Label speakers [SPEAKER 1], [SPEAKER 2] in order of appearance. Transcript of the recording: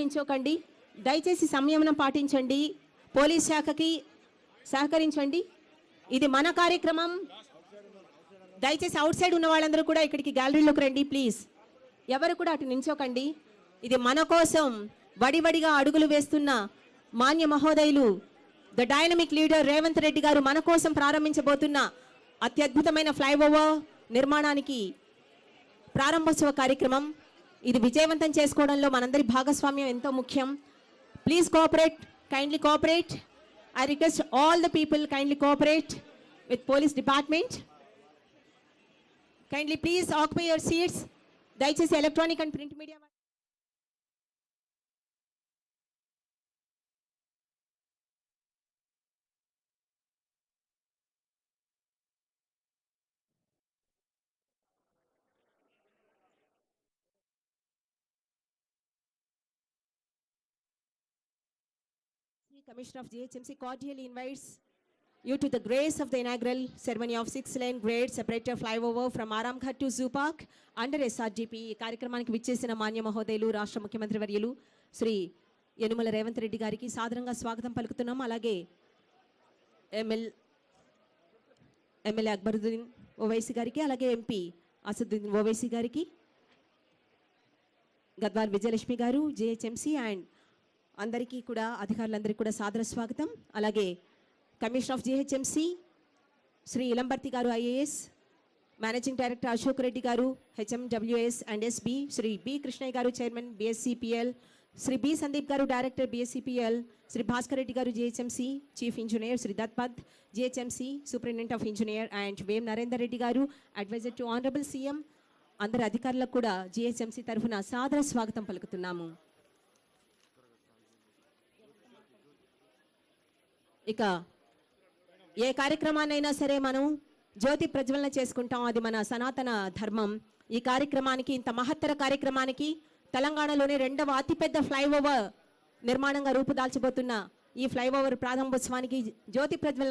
[SPEAKER 1] నించోకండి. దయచేసి సంయమనం పాటించండి. పోలీస్ శాఖకి సహకరించండి. ఇది మన కార్యక్రమం. దయచేసి అవుట్ సైడ్ ఉన్న వాళ్ళందరూ కూడా ఇక్కడికి గ్యాలరీలోకి రండి ప్లీజ్. ఎవరు కూడా అటు నించోకండి. ఇది మన కోసం వడివడిగా అడుగులు వేస్తున్న మాన్య మహోదయులు the dynamic leader Revanth Reddy గారు మన కోసం ప్రారంభించబోతున్న అత్యద్భుతమైన ఫ్లైఓవర్ నిర్మాణానికి ప్రారంభోత్సవ కార్యక్రమం. ఇది విజయవంతం చేసుకోవడంలో మనందరి భాగస్వామ్యం ఎంతో ముఖ్యం. Please cooperate, kindly cooperate. I request all the people kindly cooperate with police department. Kindly please occupy your seats. దయచేసి electronic and print media Commissioner of GHMC cordially invites you to the grace of the inaugural ceremony of 6-lane grade separator flyover from Aramghat to Zoo Park under SRGP. ఈ కార్యక్రమానికి విచ్చేసిన మాన్య మహోదయులు రాష్ట్ర ముఖ్యమంత్రి వర్యులు శ్రీ యనుమల రేవంత్ రెడ్డి గారికి సాదరంగా స్వాగతం పలుకుతున్నాం. అలాగే ఎమ్మెల్యే అక్బరుద్దీన్ ఓవైసీ గారికి, అలాగే ఎంపీ అసదుద్దీన్ ఓవైసీ గారికి, గద్వాల్ విజయలక్ష్మి గారు జిహెచ్ఎంసీ అండ్ అందరికీ కూడా అధికారులందరికీ కూడా సాదర స్వాగతం. అలాగే commissioner of GHMC Shri Ilambarthi గారు IAS, managing director Ashok Reddy గారు HMWS and SB, Shri B Krishnaiah గారు chairman BSCPL, Shri B Sandeep గారు డైరెక్టర్ బిఎస్సిపిఎల్, శ్రీ భాస్కర్ రెడ్డి గారు GHMC chief engineer, Shri Datpat GHMC superintendent of engineer and Vem Narender Reddy గారు అడ్వైజర్ టు ఆనరబుల్ సీఎం. అందరి అధికారులకు కూడా జిహెచ్ఎంసీ తరఫున సాదర స్వాగతం పలుకుతున్నాము. ఇక ఏ కార్యక్రమాన్నైనా సరే మనం జ్యోతి ప్రజ్వలన చేసుకుంటాం, అది మన సనాతన ధర్మం. ఈ కార్యక్రమానికి, ఇంత మహత్తర కార్యక్రమానికి, తెలంగాణలోనే 2వ అతిపెద్ద ఫ్లైఓవర్ నిర్మాణంగా రూపుదాల్చబోతున్న ఈ ఫ్లైఓవర్ ప్రారంభోత్సవానికి జ్యోతి ప్రజ్వలన